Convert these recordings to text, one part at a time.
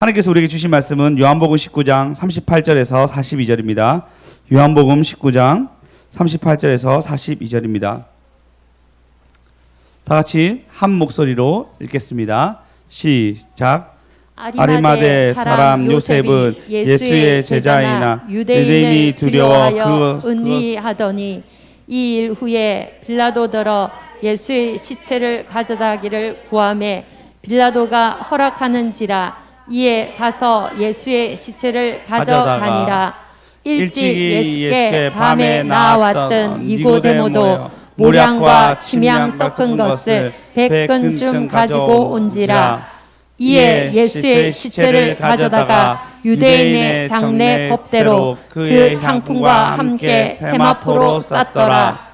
하나님께서 우리에게 주신 말씀은 요한복음 19장 38절에서 42절입니다. 요한복음 19장 38절에서 42절입니다. 다 같이 한 목소리로 읽겠습니다. 시작. 아리마대 사람 요셉은 예수의 제자이나 유대인이 두려워 은리하더니 이 일 후에 빌라도더러 예수의 시체를 가져다기를 구하매 빌라도가 허락하는지라 이에 가서 예수의 시체를 가져가니라. 일찍 예수께 밤에 나왔던 니고데모도 모량과 침향 섞은 것을 100근쯤 가지고 온지라. 이에 예수의 시체를 가져다가 유대인의 장례 법대로 그 향품과 함께 세마포로 쌌더라.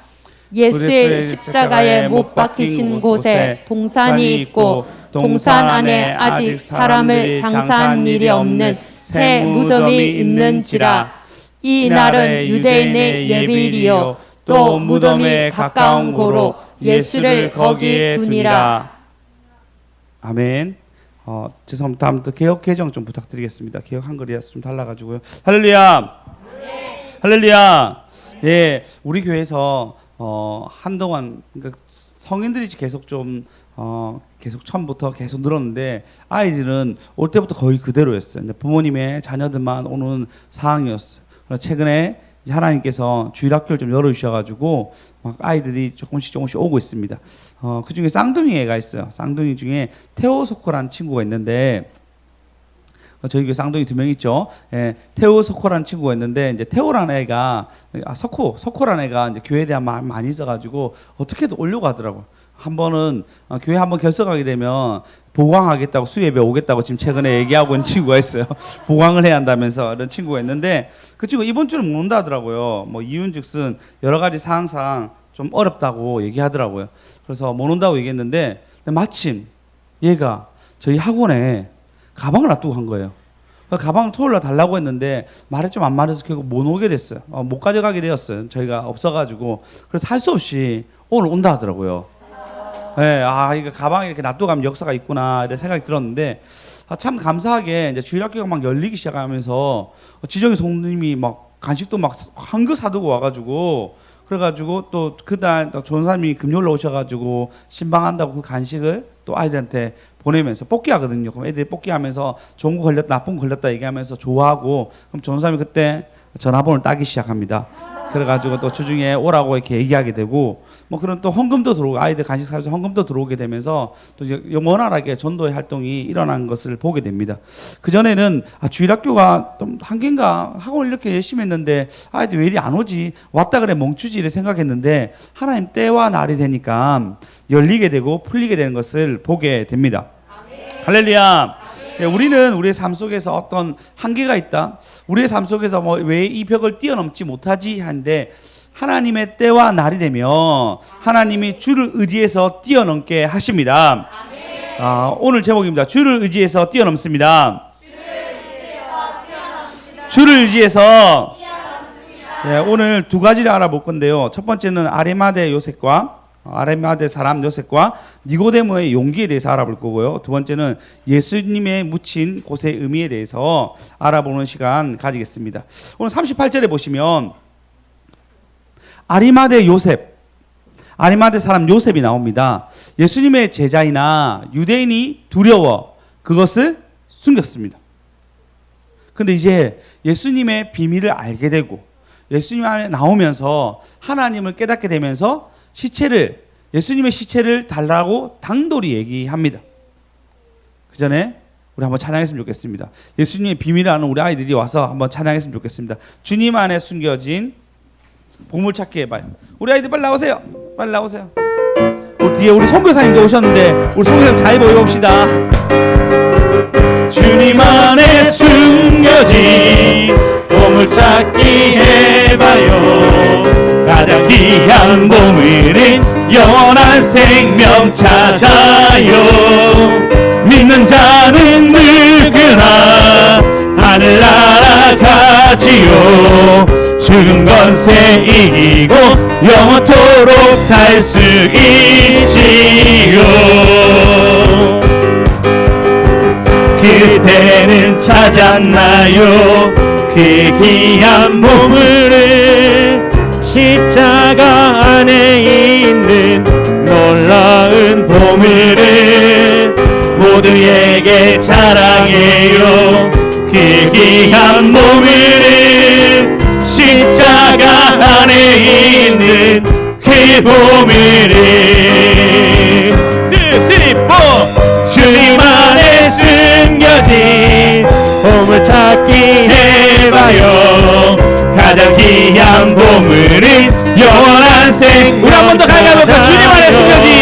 예수의 십자가에 못 박히신 곳에 동산이 있고 동산 안에 아직 사람을 장사한 일이 없는 새 무덤이 있는지라. 이 날은 유대인의 예비일이요 또 무덤에 가까운 고로 예수를 거기에 두니라. 아멘. 죄송합니다. 다음부터 개혁 개정 좀 부탁드리겠습니다. 개혁 한글이라 좀 달라가지고요. 할렐루야. 할렐루야. 예, 우리 교회에서 한동안 그러니까 성인들이 계속 좀 계속 처음부터 계속 늘었는데 아이들은 올 때부터 거의 그대로였어요. 이제 부모님의 자녀들만 오는 상황이었어요. 그래서 최근에 하나님께서 주일학교를 좀 열어주셔가지고 막 아이들이 조금씩 오고 있습니다. 그 중에 쌍둥이 애가 있어요. 쌍둥이 중에 테오소코라는 친구가 있는데 저희 교회 쌍둥이 2명 있죠. 예, 테오소코라는 친구가 있는데 이제 테오라는 애가 소코라는 애가 이제 교회에 대한 마음이 많이 있어가지고 어떻게든 오려고 하더라고요. 한 번은 교회 한번 결석하게 되면 보강하겠다고 수예배 오겠다고 지금 최근에 얘기하고 있는 친구가 있어요. 보강을 해야 한다면서 이런 친구가 있는데 그 친구 이번 주는 못 온다 하더라고요. 뭐 이유는즉슨 여러 가지 상황상 좀 어렵다고 얘기하더라고요. 그래서 못 온다고 얘기했는데 마침 얘가 저희 학원에 가방을 놔두고 간 거예요. 가방을 토요일날 달라고 했는데 말했좀 안 말해서 결국 못 오게 됐어요. 못 가져가게 되었어요. 저희가 없어가지고. 그래서 할 수 없이 오늘 온다 하더라고요. 네, 이거 가방에 이렇게 놔두고 가면 역사가 있구나 이런 생각이 들었는데 참 감사하게 이제 주일학교가 막 열리기 시작하면서 지정이 손님이 막 간식도 막 한그 사두고 와가지고 그래가지고 또 그날 전사님이 금요일로 오셔가지고 신방한다고 그 간식을 또 아이들한테 보내면서 뽑기하거든요. 그럼 애들이 뽑기하면서 좋은 거 걸렸다 나쁜 거 걸렸다 얘기하면서 좋아하고 그럼 전사님이 그때 전화번호를 따기 시작합니다. 그래가지고 또 주중에 오라고 이렇게 얘기하게 되고 뭐 그런 또 헌금도 들어오고 아이들 간식 사줘서 헌금도 들어오게 되면서 또 원활하게 전도의 활동이 일어난 것을 보게 됩니다. 그 전에는 주일학교가 좀 한계인가 학원을 이렇게 열심히 했는데 아이들 왜 이리 안 오지 왔다 그래 멈추지 이래 생각했는데 하나님 때와 날이 되니까 열리게 되고 풀리게 되는 것을 보게 됩니다. 할렐루야. 네, 우리는 우리의 삶 속에서 어떤 한계가 있다. 우리의 삶 속에서 뭐 왜 이 벽을 뛰어넘지 못하지 하는데 하나님의 때와 날이 되면 하나님이 주를 의지해서 뛰어넘게 하십니다. 오늘 제목입니다. 주를 의지해서 뛰어넘습니다. 주를 의지해서 네, 오늘 두 가지를 알아볼 건데요. 첫 번째는 아리마대 사람 요셉과 니고데모의 용기에 대해서 알아볼 거고요. 두 번째는 예수님의 묻힌 곳의 의미에 대해서 알아보는 시간 가지겠습니다. 오늘 38절에 보시면 아리마대 사람 요셉이 나옵니다. 예수님의 제자이나 유대인이 두려워 그것을 숨겼습니다. 근데 이제 예수님의 비밀을 알게 되고 예수님 안에 나오면서 하나님을 깨닫게 되면서 예수님의 시체를 달라고 당돌이 얘기합니다. 그 전에 우리 한번 찬양했으면 좋겠습니다. 예수님의 비밀을 아는 우리 아이들이 와서 한번 찬양했으면 좋겠습니다. 주님 안에 숨겨진 보물찾기 해봐요. 우리 아이들 빨리 나오세요. 빨리 나오세요. 뒤에 우리 선교사님도 오셨는데 우리 선교사님 잘 보여봅시다. 주님 안에 숨겨진 보물찾기 해봐요. 가장 귀한 보물은 영원한 생명 찾아요. 믿는 자는 누구나 하늘 날아가지요. 죽은 권세 이기고 영원토록 살 수 있지요. 그 그때는 찾았나요 그 귀한 보물을 십자가 안에 있는 놀라운 보물을 모두에게 자랑해요 그 귀한 보물을 십자가 안에 있는 그 보물을 뜻을 주님 안에 숨겨진 보물찾기 해봐요 가장 귀한 보물은 영원한 생명 우리 한 번 더 가게 해볼까요? 주님 안에 숨겨진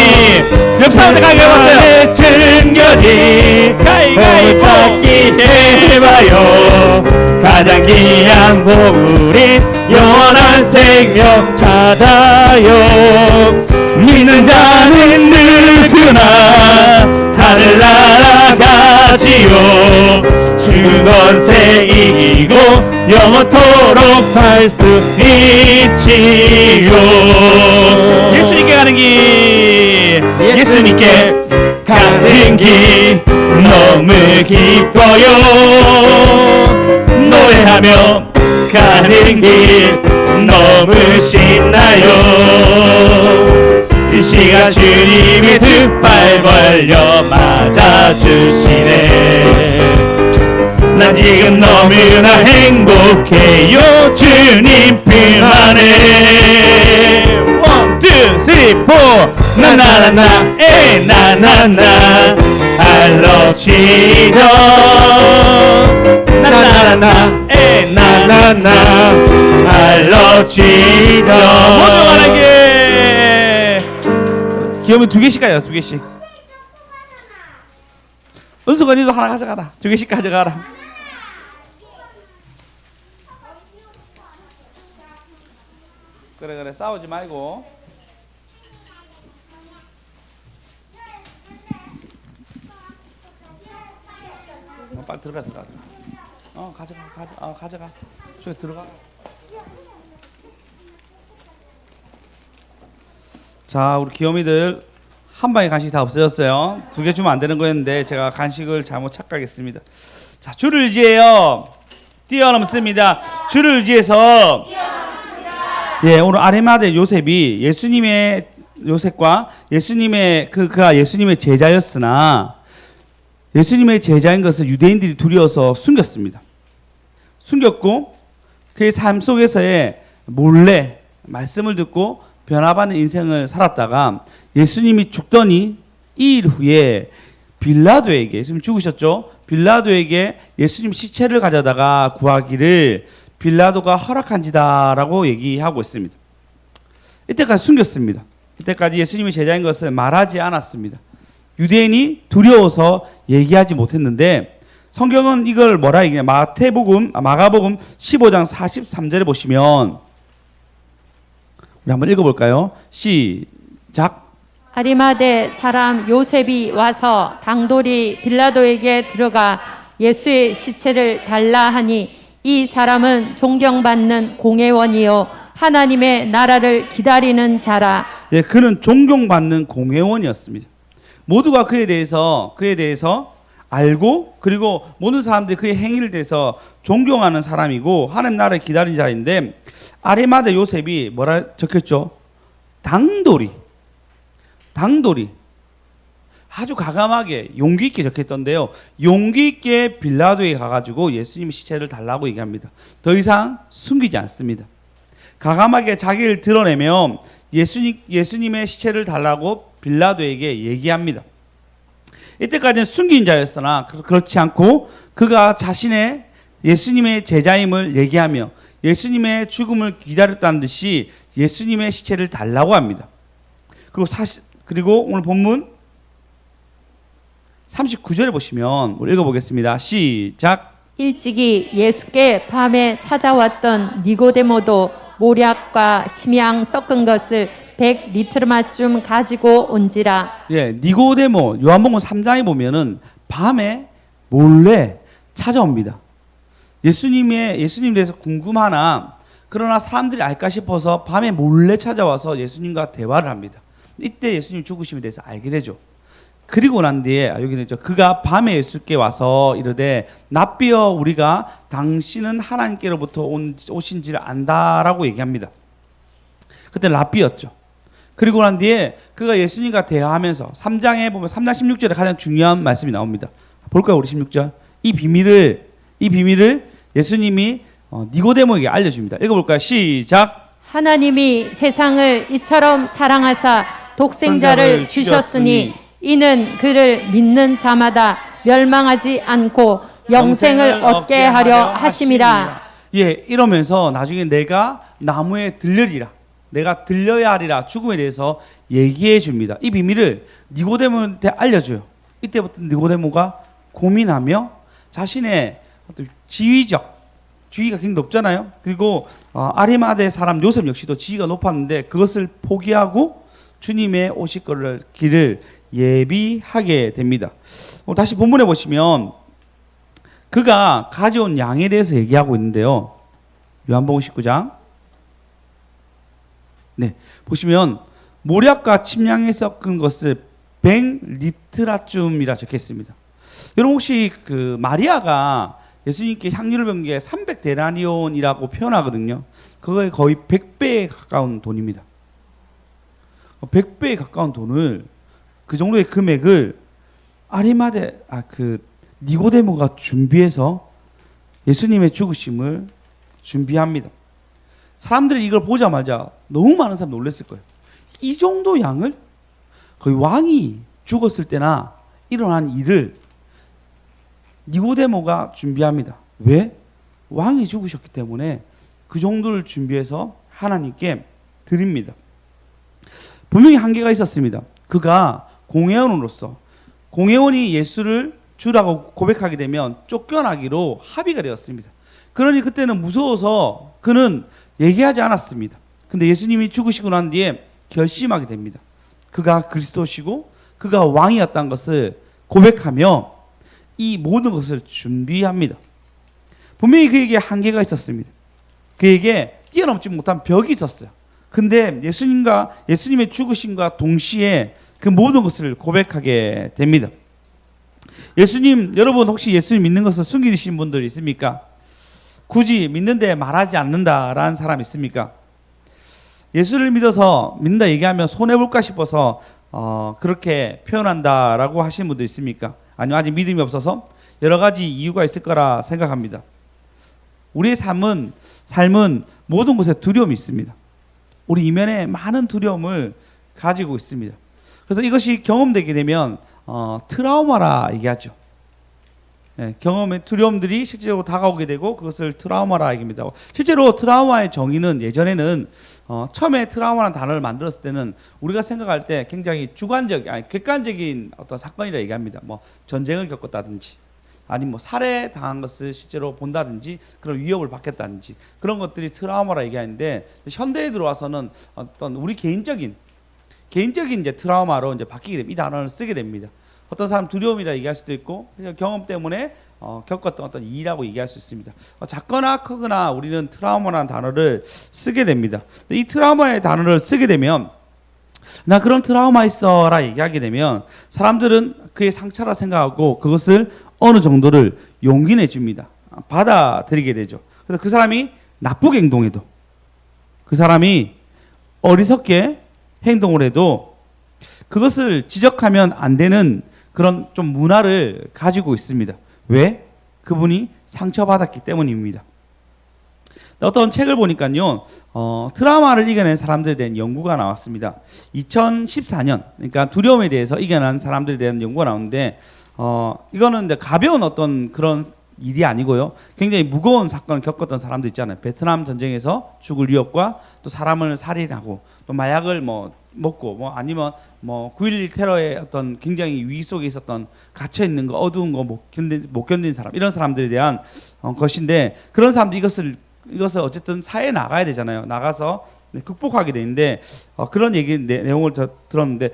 옆 사람들 가게 해봤어요. 숨겨진 보물찾기 해봐요 가장 귀한 보물인 영원한 생명 찾아요 믿는 자는 누구나 하늘 날아가지요 주권세 이기고 영원토록 살 수 있지요 예수님께 가는 길. 예수님께 가는 길 너무 기뻐요 노래하며 가는 길 너무 신나요 이 시간 주님이 두 팔 벌려 맞아주시네 난 지금 너무나 행복해요 주님 품 안에 원, 투, 쓰리, 포 나나나나 에 나나나 I love Jesus 나나나나 에 나나나 I love Jesus 모두 가는 길. 기업은 2개씩 가요. 2개씩. 은수가 니도 하나 가져가라. 2개씩 가져가라. 그래 싸우지 말고. 빨리 들어가. 가져가. 저기 들어가. 자, 우리 귀요미들 한 방에 간식 다 없어졌어요. 2개 주면 안 되는 거였는데 제가 간식을 잘못 착각했습니다. 자, 주를 의지해요. 뛰어넘습니다. 주를 의지해서. 예, 오늘 아리마대 요셉이 예수님의 요셉과 예수님의 그가 예수님의 제자였으나 예수님의 제자인 것을 유대인들이 두려워서 숨겼습니다. 숨겼고 그의 삶 속에서의 몰래 말씀을 듣고 변화받는 인생을 살았다가 예수님이 죽더니 2일 후에 빌라도에게 예수님 죽으셨죠? 빌라도에게 예수님 시체를 가져다가 구하기를 빌라도가 허락한지다라고 얘기하고 있습니다. 이때까지 숨겼습니다. 이때까지 예수님이 제자인 것을 말하지 않았습니다. 유대인이 두려워서 얘기하지 못했는데 성경은 이걸 뭐라 얘기냐? 마가복음 15장 43절에 보시면 우리 한번 읽어볼까요? 시작. 아리마대 사람 요셉이 와서 당돌이 빌라도에게 들어가 예수의 시체를 달라 하니 이 사람은 존경받는 공회원이요 하나님의 나라를 기다리는 자라. 예, 그는 존경받는 공회원이었습니다. 모두가 그에 대해서 알고 그리고 모든 사람들이 그의 행위를 대해서 존경하는 사람이고 하나님 나라를 기다리는 자인데 아리마대 요셉이 뭐라 적혔죠? 당돌이 아주 과감하게 용기 있게 적혔던데요. 용기 있게 빌라도에 가가지고 예수님 시체를 달라고 얘기합니다. 더 이상 숨기지 않습니다. 과감하게 자기를 드러내며 예수님의 시체를 달라고 빌라도에게 얘기합니다. 이때까지는 숨긴 자였으나 그렇지 않고 그가 자신의 예수님의 제자임을 얘기하며 예수님의 죽음을 기다렸다는 듯이 예수님의 시체를 달라고 합니다. 그리고 오늘 본문 39절에 보시면 우리 읽어보겠습니다. 시작. 일찍이 예수께 밤에 찾아왔던 니고데모도 모략과 심양 섞은 것을 100리터마쯤 가지고 온지라. 예, 니고데모 요한복음 3장에 보면은 밤에 몰래 찾아옵니다. 예수님에 대해서 궁금하나 그러나 사람들이 알까 싶어서 밤에 몰래 찾아와서 예수님과 대화를 합니다. 이때 예수님 죽으심에 대해서 알게 되죠. 그리고 난 뒤에 여기는 있죠. 그가 밤에 예수께 와서 이르되 낯비어 우리가 당신은 하나님께로부터 오신지를 안다라고 얘기합니다. 그때 낯비었죠. 그리고 난 뒤에 그가 예수님과 대화하면서 3장에 보면 3장 16절에 가장 중요한 말씀이 나옵니다. 볼까요? 우리 16절. 이 비밀을 예수님이 니고데모에게 알려줍니다. 읽어볼까요? 시작. 하나님이 세상을 이처럼 사랑하사 독생자를 주셨으니 이는 그를 믿는 자마다 멸망하지 않고 영생을 얻게 하려 하심이라. 예, 이러면서 나중에 내가 나무에 들려리라, 내가 들려야 하리라 죽음에 대해서 얘기해 줍니다. 이 비밀을 니고데모한테 알려줘요. 이때부터 니고데모가 고민하며 자신의 어떤 지위가 굉장히 높잖아요. 그리고 아리마대 사람 요셉 역시도 지위가 높았는데 그것을 포기하고 주님의 오실 길을 예비하게 됩니다. 다시 본문에 보시면 그가 가져온 양에 대해서 얘기하고 있는데요. 요한복음 19장. 네, 보시면 모략과 침향에 섞은 것을 100리트라쯤이라 적혀 있습니다. 여러분 혹시 그 마리아가 예수님께 향유를 배운 게 300데나리온이라고 표현하거든요. 그거에 거의 100배에 가까운 돈입니다. 100배에 가까운 돈을, 그 정도의 금액을 니고데모가 준비해서 예수님의 죽으심을 준비합니다. 사람들이 이걸 보자마자 너무 많은 사람이 놀랐을 거예요. 이 정도 양을, 거의 왕이 죽었을 때나 일어난 일을 니고데모가 준비합니다. 왜? 왕이 죽으셨기 때문에 그 정도를 준비해서 하나님께 드립니다. 분명히 한계가 있었습니다. 그가 공회원으로서, 공회원이 예수를 주라고 고백하게 되면 쫓겨나기로 합의가 되었습니다. 그러니 그때는 무서워서 그는 얘기하지 않았습니다. 근데 예수님이 죽으시고 난 뒤에 결심하게 됩니다. 그가 그리스도시고 그가 왕이었다는 것을 고백하며 이 모든 것을 준비합니다. 분명히 그에게 한계가 있었습니다. 그에게 뛰어넘지 못한 벽이 있었어요. 근데 예수님의 죽으심과 동시에 그 모든 것을 고백하게 됩니다. 여러분 혹시 예수님 믿는 것을 숨기신 분들 있습니까? 굳이 믿는데 말하지 않는다라는 사람 있습니까? 예수를 믿어서 믿는다 얘기하면 손해볼까 싶어서 그렇게 표현한다라고 하시는 분도 있습니까? 아니면 아직 믿음이 없어서 여러 가지 이유가 있을 거라 생각합니다. 우리의 삶은 모든 것에 두려움이 있습니다. 우리 이면에 많은 두려움을 가지고 있습니다. 그래서 이것이 경험되게 되면 트라우마라 얘기하죠. 경험의 두려움들이 실제로 다가오게 되고 그것을 트라우마라 얘기합니다. 실제로 트라우마의 정의는 예전에는 처음에 트라우마라는 단어를 만들었을 때는 우리가 생각할 때 굉장히 객관적인 어떤 사건이라 얘기합니다. 뭐 전쟁을 겪었다든지 아니면 뭐 살해 당한 것을 실제로 본다든지 그런 위협을 받겠다든지 그런 것들이 트라우마라 얘기하는데 현대에 들어와서는 어떤 우리 개인적인 이제 트라우마로 이제 바뀌게 됩니다. 이 단어를 쓰게 됩니다. 어떤 사람 두려움이라 얘기할 수도 있고 경험 때문에 겪었던 어떤 일이라고 얘기할 수 있습니다. 작거나 크거나 우리는 트라우마라는 단어를 쓰게 됩니다. 이 트라우마의 단어를 쓰게 되면 나 그런 트라우마 있어라 얘기하게 되면 사람들은 그의 상처라 생각하고 그것을 어느 정도를 용기 내줍니다. 받아들이게 되죠. 그래서 그 사람이 나쁘게 행동해도 그 사람이 어리석게 행동을 해도 그것을 지적하면 안 되는 그런 좀 문화를 가지고 있습니다. 왜? 그분이 상처받았기 때문입니다. 어떤 책을 보니까요, 트라우마를 이겨낸 사람들에 대한 연구가 나왔습니다. 2014년, 그러니까 두려움에 대해서 이겨낸 사람들에 대한 연구가 나오는데, 이거는 이제 가벼운 어떤 그런 일이 아니고요, 굉장히 무거운 사건을 겪었던 사람들 있잖아요. 베트남 전쟁에서 죽을 위협과 또 사람을 살인하고 또 마약을 먹고 아니면 9.11 테러의 어떤 굉장히 위기 속에 있었던 갇혀 있는 거, 어두운 거 못 견딘 사람, 이런 사람들에 대한 것인데, 그런 사람들이 이것을 어쨌든 사회에 나가야 되잖아요. 나가서 극복하게 되는데 그런 내용을 들었는데,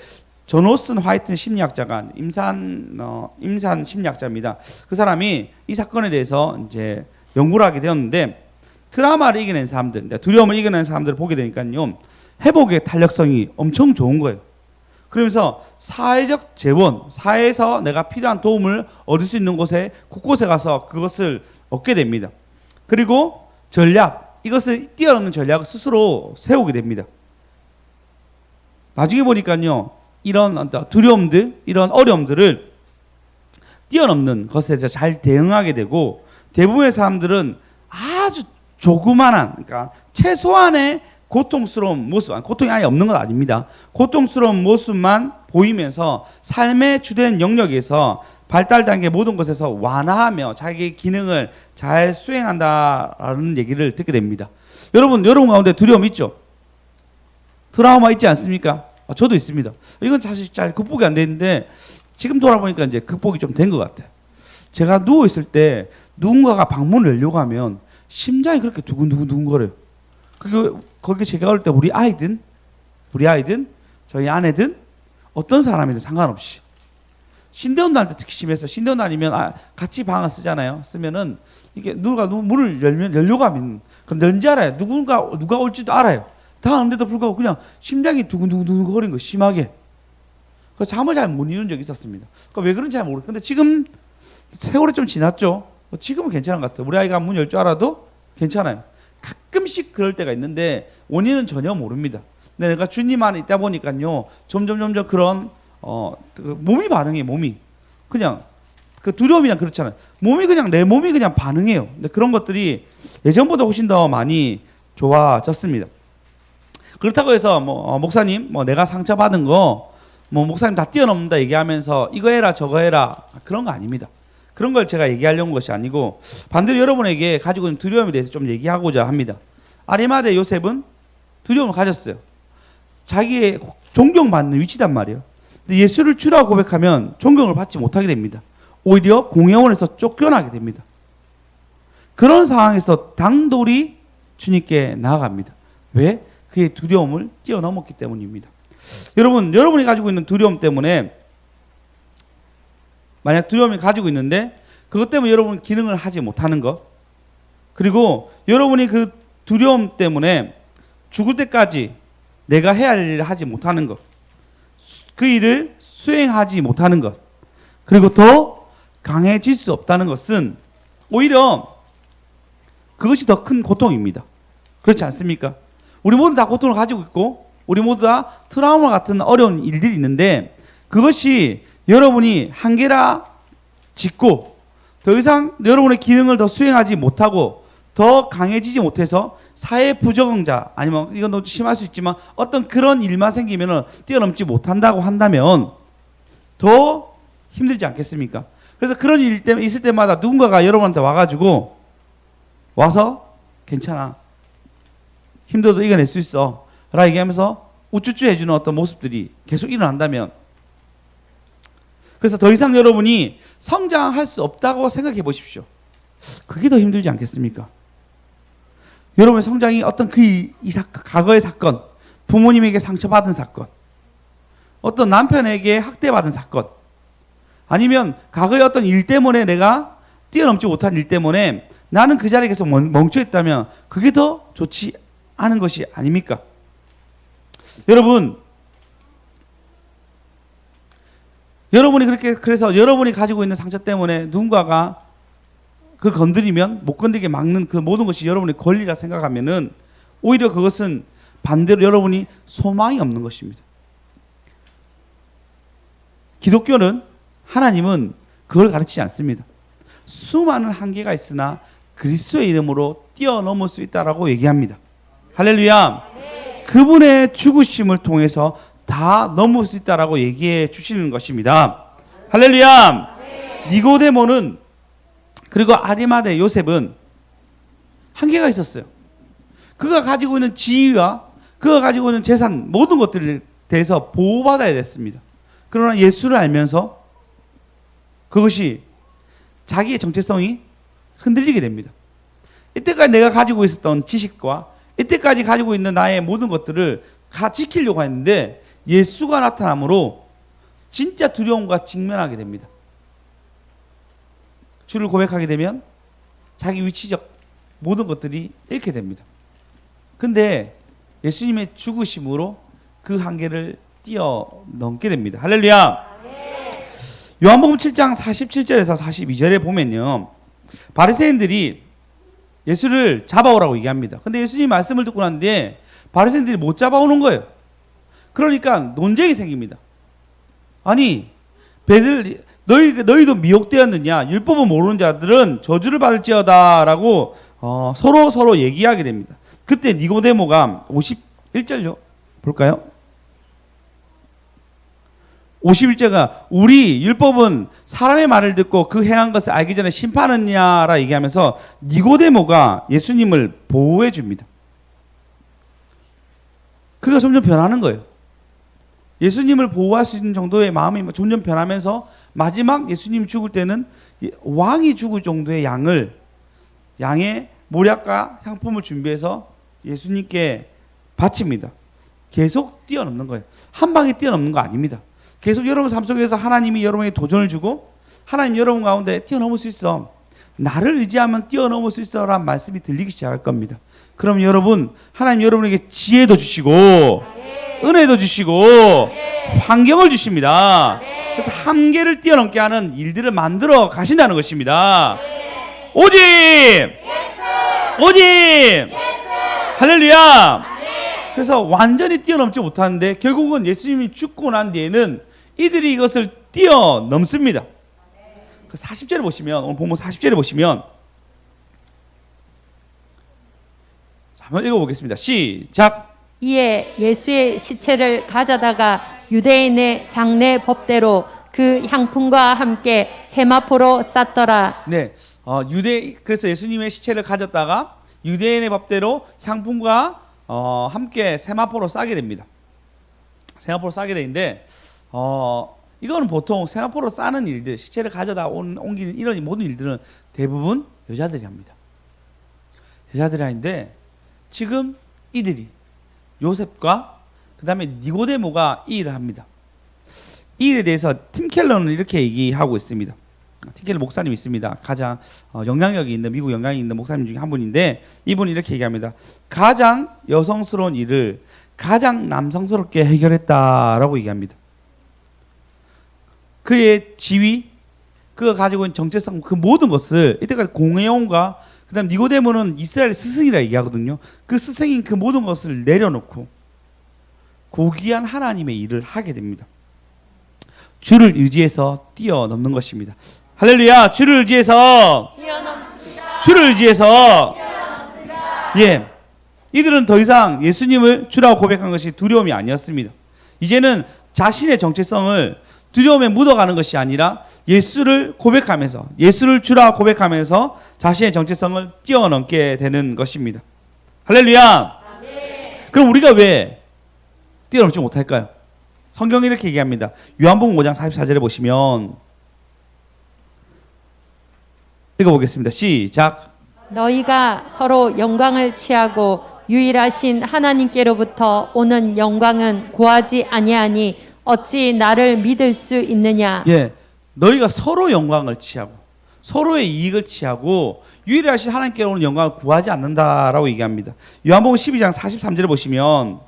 존 화이트 심리학자가 임산 심리학자입니다. 그 사람이 이 사건에 대해서 이제 연구를 하게 되었는데, 트라우마를 이겨낸 사람들, 두려움을 이겨낸 사람들을 보게 되니까요, 회복의 탄력성이 엄청 좋은 거예요. 그러면서 사회적 재원, 사회에서 내가 필요한 도움을 얻을 수 있는 곳에 곳곳에 가서 그것을 얻게 됩니다. 그리고 전략, 이것을 뛰어넘는 전략을 스스로 세우게 됩니다. 나중에 보니까요, 이런 두려움들, 이런 어려움들을 뛰어넘는 것에 대해서 잘 대응하게 되고, 대부분의 사람들은 아주 조그만한, 그러니까 최소한의 고통스러운 모습, 고통이 아예 없는 건 아닙니다. 고통스러운 모습만 보이면서 삶의 주된 영역에서 발달 단계 모든 것에서 완화하며 자기의 기능을 잘 수행한다라는 얘기를 듣게 됩니다. 여러분 가운데 두려움 있죠? 트라우마 있지 않습니까? 저도 있습니다. 이건 사실 잘 극복이 안 되는데 지금 돌아보니까 이제 극복이 좀 된 것 같아요. 제가 누워 있을 때 누군가가 방문을 열려고 하면 심장이 그렇게 두근두근 거려요. 거기 제가 올 때 우리 아이든 저희 아내든 어떤 사람이든 상관없이, 신대원 다닐 때 특히 심해서, 신대원 다니면 같이 방을 쓰면은 이게 누가 문을 열려고 하면 뭔지 알아요. 누가 올지도 알아요. 다 아는데도 불구하고 그냥 심장이 두근두근 거리는 거 심하게. 그 잠을 잘 못 이룬 적이 있었습니다. 왜 그런지 잘 모르겠어요. 근데 지금 세월이 좀 지났죠. 지금은 괜찮은 것 같아요. 우리 아이가 문 열 줄 알아도 괜찮아요. 가끔씩 그럴 때가 있는데 원인은 전혀 모릅니다. 근데 내가 주님 안에 있다 보니까요, 점점 그런 몸이 반응해. 몸이 그냥 그 두려움이랑 그렇잖아요. 내 몸이 그냥 반응해요. 근데 그런 것들이 예전보다 훨씬 더 많이 좋아졌습니다. 그렇다고 해서 목사님 내가 상처받은 거 목사님 다 뛰어넘는다 얘기하면서 이거 해라 저거 해라 그런 거 아닙니다. 그런 걸 제가 얘기하려는 것이 아니고 반대로 여러분에게 가지고 있는 두려움에 대해서 좀 얘기하고자 합니다. 아리마대 요셉은 두려움을 가졌어요. 자기의 존경받는 위치단 말이에요. 근데 예수를 주라고 고백하면 존경을 받지 못하게 됩니다. 오히려 공회원에서 쫓겨나게 됩니다. 그런 상황에서 당돌이 주님께 나아갑니다. 왜? 그의 두려움을 뛰어넘었기 때문입니다. 여러분이 가지고 있는 두려움 때문에, 만약 두려움을 가지고 있는데 그것 때문에 여러분 기능을 하지 못하는 것, 그리고 여러분이 그 두려움 때문에 죽을 때까지 내가 해야 할 일을 하지 못하는 것, 그 일을 수행하지 못하는 것, 그리고 더 강해질 수 없다는 것은 오히려 그것이 더 큰 고통입니다. 그렇지 않습니까? 우리 모두 다 고통을 가지고 있고 우리 모두 다 트라우마 같은 어려운 일들이 있는데 그것이 여러분이 한계라 짓고 더 이상 여러분의 기능을 더 수행하지 못하고 더 강해지지 못해서 사회 부적응자, 아니면 이건 너무 심할 수 있지만 어떤 그런 일만 생기면 뛰어넘지 못한다고 한다면 더 힘들지 않겠습니까? 그래서 그런 일 때문에 있을 때마다 누군가가 여러분한테 와서 괜찮아, 힘들어도 이겨낼 수 있어 라 얘기하면서 우쭈쭈 해주는 어떤 모습들이 계속 일어난다면, 그래서 더 이상 여러분이 성장할 수 없다고 생각해 보십시오. 그게 더 힘들지 않겠습니까? 여러분의 성장이 어떤 과거의 사건, 부모님에게 상처받은 사건, 어떤 남편에게 학대받은 사건, 아니면 과거의 어떤 일 때문에 내가 뛰어넘지 못한 일 때문에 나는 그 자리에 계속 멈춰있다면 그게 더 좋지 않은 것이 아닙니까? 그래서 여러분이 가지고 있는 상처 때문에 누군가가 그걸 건드리면 못 건드리게 막는 그 모든 것이 여러분의 권리라 생각하면은 오히려 그것은 반대로 여러분이 소망이 없는 것입니다. 기독교는, 하나님은 그걸 가르치지 않습니다. 수많은 한계가 있으나 그리스도의 이름으로 뛰어넘을 수 있다라고 얘기합니다. 할렐루야. 그분의 죽으심을 통해서 다 넘을 수 있다라고 얘기해 주시는 것입니다. 할렐루야. 니고데모는, 그리고 아리마대 요셉은 한계가 있었어요. 그가 가지고 있는 지위와 그가 가지고 있는 재산, 모든 것들에 대해서 보호받아야 됐습니다. 그러나 예수를 알면서 그것이 자기의 정체성이 흔들리게 됩니다. 이때까지 내가 가지고 있었던 지식과 이때까지 가지고 있는 나의 모든 것들을 지키려고 했는데 예수가 나타남으로 진짜 두려움과 직면하게 됩니다. 주를 고백하게 되면 자기 위치적 모든 것들이 잃게 됩니다. 근데 예수님의 죽으심으로 그 한계를 뛰어넘게 됩니다. 할렐루야. 요한복음 7장 47절에서 42절에 보면요, 바리새인들이 예수를 잡아오라고 얘기합니다. 근데 예수님 말씀을 듣고 났는데 바리새인들이 못 잡아오는 거예요. 그러니까 논쟁이 생깁니다. 아니, 너희도 미혹되었느냐? 율법을 모르는 자들은 저주를 받을지어다라고 서로 얘기하게 됩니다. 그때 니고데모가 51절요. 볼까요? 51절가 우리 율법은 사람의 말을 듣고 그 행한 것을 알기 전에 심판하느냐라 얘기하면서 니고데모가 예수님을 보호해 줍니다. 그가 점점 변하는 거예요. 예수님을 보호할 수 있는 정도의 마음이 점점 변하면서 마지막 예수님이 죽을 때는 왕이 죽을 정도의 양의 모략과 향품을 준비해서 예수님께 바칩니다. 계속 뛰어넘는 거예요. 한 방에 뛰어넘는 거 아닙니다. 계속 여러분 삶 속에서 하나님이 여러분에게 도전을 주고 하나님 여러분 가운데 뛰어넘을 수 있어. 나를 의지하면 뛰어넘을 수 있어 라는 말씀이 들리기 시작할 겁니다. 그럼 여러분 하나님 여러분에게 지혜도 주시고 은혜도 주시고 환경을 주십니다. 그래서 한계를 뛰어넘게 하는 일들을 만들어 가신다는 것입니다. 오직 할렐루야. 그래서 완전히 뛰어넘지 못하는데 결국은 예수님이 죽고 난 뒤에는 이들이 이것을 뛰어넘습니다. 40절에 보시면, 오늘 본문 40절에 보시면 한번 읽어보겠습니다. 시작. 이에 예수의 시체를 가져다가 유대인의 장례 법대로 그 향품과 함께 세마포로 쌌더라. 네, 그래서 예수님의 시체를 가졌다가 유대인의 법대로 향품과 함께 세마포로 싸게 됩니다. 세마포로 싸게 되는데 이거는 보통 세마포로 싸는 일들, 시체를 가져다 옮기는 이런 모든 일들은 대부분 여자들이 합니다. 여자들이 하는데 지금 이들이 요셉과 그 다음에 니고데모가 이 일을 합니다. 이 일에 대해서 팀 켈러는 이렇게 얘기하고 있습니다. 팀 켈러 목사님 있습니다. 가장 영향력이 있는, 미국 영향이 있는 목사님 중에 한 분인데 이분이 이렇게 얘기합니다. 가장 여성스러운 일을 가장 남성스럽게 해결했다라고 얘기합니다. 그의 지위, 그가 가지고 있는 정체성, 그 모든 것을 이때까지 공회원과 그 다음 니고데모는 이스라엘 스승이라 얘기하거든요. 그 스승인 그 모든 것을 내려놓고 고귀한 하나님의 일을 하게 됩니다. 주를 의지해서 뛰어넘는 것입니다. 할렐루야. 주를 의지해서 뛰어넘습니다. 주를 의지해서 뛰어넘습니다. 예, 이들은 더 이상 예수님을 주라고 고백한 것이 두려움이 아니었습니다. 이제는 자신의 정체성을 두려움에 묻어가는 것이 아니라 예수를 고백하면서, 예수를 주라 고백하면서 자신의 정체성을 뛰어넘게 되는 것입니다. 할렐루야. 그럼 우리가 왜 뛰어넘지 못할까요? 성경이 이렇게 얘기합니다. 요한복음 5장 44절에 보시면 읽어보겠습니다. 시작. 너희가 서로 영광을 취하고 유일하신 하나님께로부터 오는 영광은 구하지 아니하니 어찌 나를 믿을 수 있느냐. 예, 너희가 서로 영광을 취하고 서로의 이익을 취하고 유일하신 하나님께로 오는 영광을 구하지 않는다라고 얘기합니다. 요한복음 12장 43절에 보시면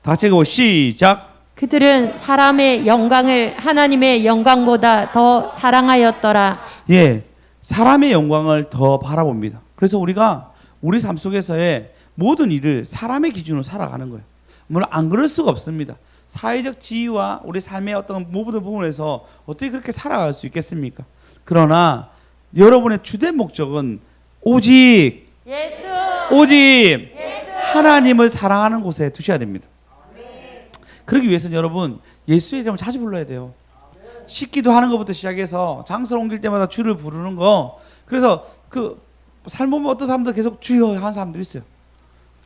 다 같이 읽어 시작. 그들은 사람의 영광을 하나님의 영광보다 더 사랑하였더라. 예, 사람의 영광을 더 바라봅니다. 그래서 우리가 우리 삶 속에서의 모든 일을 사람의 기준으로 살아가는 거예요. 물론 안 그럴 수가 없습니다. 사회적 지위와 우리 삶의 어떤 모든 부분에서 어떻게 그렇게 살아갈 수 있겠습니까? 그러나 여러분의 주된 목적은 오직 예수 하나님을 사랑하는 곳에 두셔야 됩니다. 그러기 위해서는 여러분 예수의 이름을 자주 불러야 돼요. 씻기도 하는 것부터 시작해서 장소를 옮길 때마다 주를 부르는 거. 그래서 그 삶 보면 어떤 사람들 계속 주여 하는 사람들이 있어요.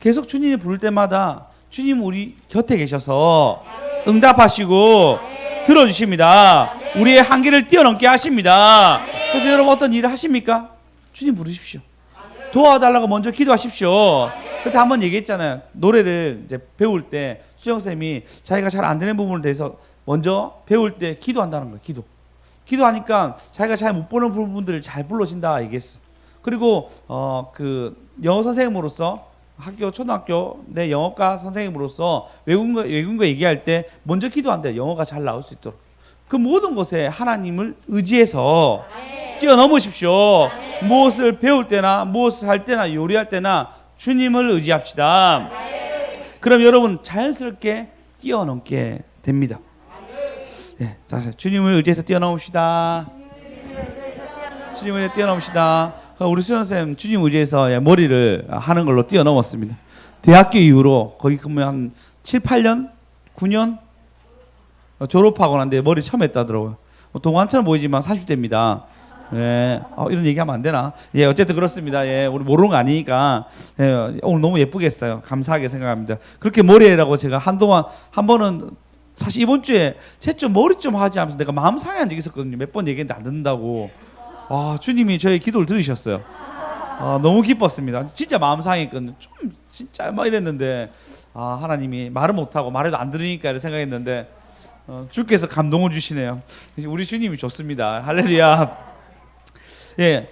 계속 주님이 부를 때마다 주님 우리 곁에 계셔서 응답하시고 들어주십니다. 우리의 한계를 뛰어넘게 하십니다. 그래서 여러분 어떤 일을 하십니까? 주님 부르십시오. 도와달라고 먼저 기도하십시오. 그때 한번 얘기했잖아요. 노래를 이제 배울 때 수정쌤이 자기가 잘 안 되는 부분에 대해서 먼저 배울 때 기도한다는 거예요. 기도하니까 자기가 잘 못 보는 부분들을 잘 불러진다 얘기했어. 그리고 그 영어 선생님으로서 학교 초등학교 내 영어과 선생님으로서 외국인과 얘기할 때 먼저 기도한대. 영어가 잘 나올 수 있도록. 그 모든 것에 하나님을 의지해서 뛰어넘으십시오. 무엇을 배울 때나 무엇을 할 때나 요리할 때나 주님을 의지합시다. 그럼 여러분 자연스럽게 뛰어넘게 됩니다. 네, 자, 주님을 의지해서 뛰어넘읍시다. 주님을 의지해서 뛰어넘읍시다. 우리 수연 쌤 주님 의지해서 머리를 하는 걸로 뛰어넘었습니다. 대학교 이후로 거의 그러면 한 7, 8년, 9년 졸업하고 난데 머리 처음 했다더라고요. 동안처럼 보이지만 40대입니다. 예, 이런 얘기하면 안 되나? 예, 어쨌든 그렇습니다. 예, 우리 모르는 거 아니니까 예, 오늘 너무 예쁘게 했어요. 감사하게 생각합니다. 그렇게 머리라고 제가 한동안 한 번은 사실 이번 주에 쟤 좀 머리 좀 하지 하면서 내가 마음 상해한 적이 있었거든요. 몇 번 얘기했는데 안 듣는다고. 주님이 저의 기도를 들으셨어요. 너무 기뻤습니다. 진짜 마음 상했거든요. 좀 진짜 막 이랬는데 하나님이 말을 못하고 말해도 안 들으니까 이렇게 생각했는데 주께서 감동을 주시네요. 우리 주님이 좋습니다. 할렐루야. 예.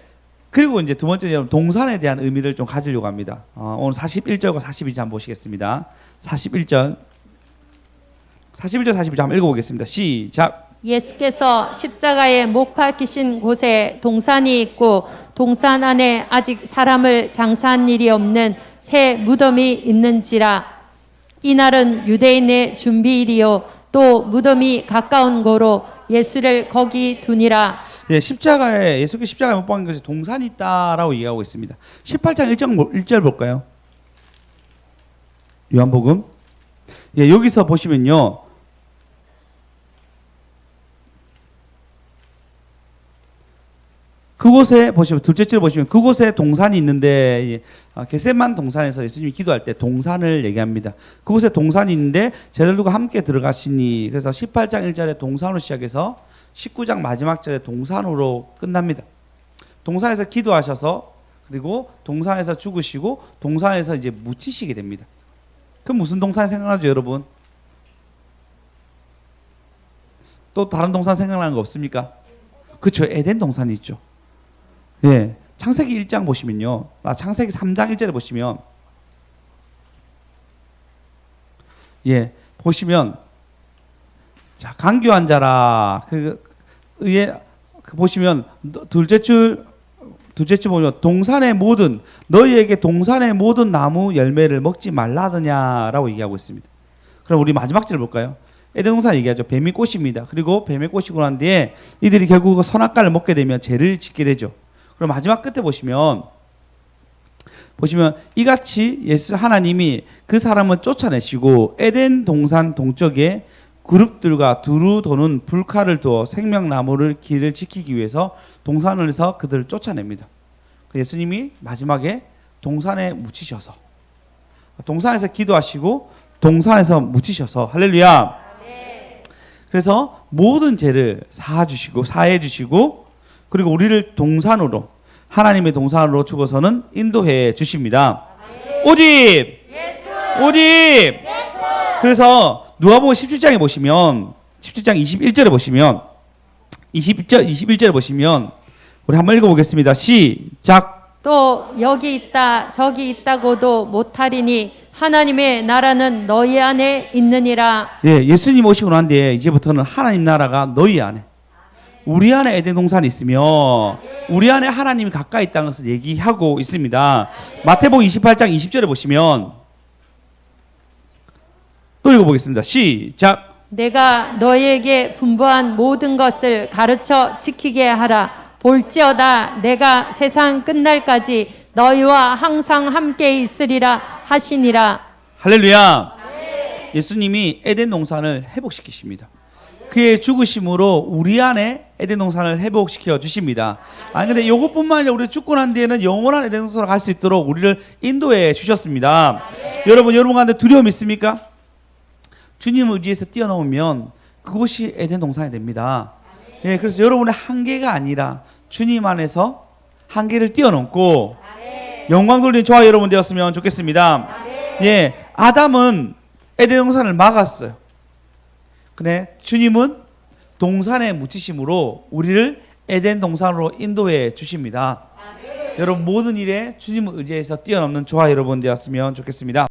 그리고 이제 두 번째 동산에 대한 의미를 좀 가지려고 합니다. 오늘 41절과 42절 한번 보시겠습니다. 41절 42절 한번 읽어보겠습니다. 시작. 예수께서 십자가에 못 박히신 곳에 동산이 있고 동산 안에 아직 사람을 장사한 일이 없는 새 무덤이 있는지라. 이날은 유대인의 준비일이요 또 무덤이 가까운 고로 예수를 거기 두니라. 예, 예수께 십자가에 못 박힌 것이 동산이 있다라고 얘기하고 있습니다. 18장 1절 볼까요? 요한복음. 예, 여기서 보시면요. 그곳에 보시면 둘째 줄 보시면 그곳에 동산이 있는데 겟세만 동산에서 예수님이 기도할 때 동산을 얘기합니다. 그곳에 동산이 있는데 제자들과 함께 들어가시니. 그래서 18장 1절에 동산으로 시작해서 19장 마지막 절에 동산으로 끝납니다. 동산에서 기도하셔서 그리고 동산에서 죽으시고 동산에서 이제 묻히시게 됩니다. 그럼 무슨 동산 생각나죠, 여러분? 또 다른 동산 생각나는 거 없습니까? 그렇죠, 에덴 동산이 있죠. 예, 창세기 1장 보시면요. 창세기 3장 1절에 보시면 예, 보시면 자, 강교한 자라 보시면 둘째 줄 보면 동산의 모든 너희에게 동산의 모든 나무 열매를 먹지 말라더냐라고 얘기하고 있습니다. 그럼 우리 마지막 절 볼까요? 에덴 동산 얘기하죠. 뱀이 꽃입니다. 그리고 뱀의 꽃이고 난 뒤에 이들이 결국 선악과를 먹게 되면 죄를 짓게 되죠. 그럼 마지막 끝에 보시면 이같이 하나님이 그 사람을 쫓아내시고 에덴 동산 동쪽에 그룹들과 두루 도는 불칼을 두어 생명나무를 길을 지키기 위해서 동산에서 그들을 쫓아냅니다. 예수님이 마지막에 동산에 묻히셔서 동산에서 기도하시고 동산에서 묻히셔서 할렐루야. 그래서 모든 죄를 사해 주시고 그리고 우리를 동산으로 하나님의 동산으로 죽어서는 인도해 주십니다. 오직 오직. 그래서 누가복음 17장에 보시면 17장 21절에 보시면 21절에 보시면 우리 한번 읽어보겠습니다. 시작. 또 여기 있다 저기 있다고도 못하리니 하나님의 나라는 너희 안에 있느니라. 예, 예수님 오시고 난 뒤에 이제부터는 하나님 나라가 너희 안에 우리 안에 에덴 동산이 있으며 우리 안에 하나님이 가까이 있다는 것을 얘기하고 있습니다. 마태복음 28장 20절에 보시면 또 읽어보겠습니다. 시작. 내가 너희에게 분부한 모든 것을 가르쳐 지키게 하라. 볼지어다 내가 세상 끝날까지 너희와 항상 함께 있으리라 하시니라. 할렐루야. 예수님이 에덴 동산을 회복시키십니다. 그의 죽으심으로 우리 안에 에덴 동산을 회복시켜 주십니다. 근데 이것뿐만 아니라 우리 죽고 난 뒤에는 영원한 에덴 동산으로 갈 수 있도록 우리를 인도해 주셨습니다. 여러분 가운데 두려움 있습니까? 주님 의지에서 뛰어넘으면 그것이 에덴 동산이 됩니다. 예, 그래서 여러분의 한계가 아니라 주님 안에서 한계를 뛰어넘고 영광 돌리는 저와 여러분 되었으면 좋겠습니다. 예, 아담은 에덴 동산을 막았어요. 근데 주님은 동산에 묻히심으로 우리를 에덴 동산으로 인도해 주십니다. 여러분 모든 일에 주님을 의지해서 뛰어넘는 저와 여러분 되었으면 좋겠습니다.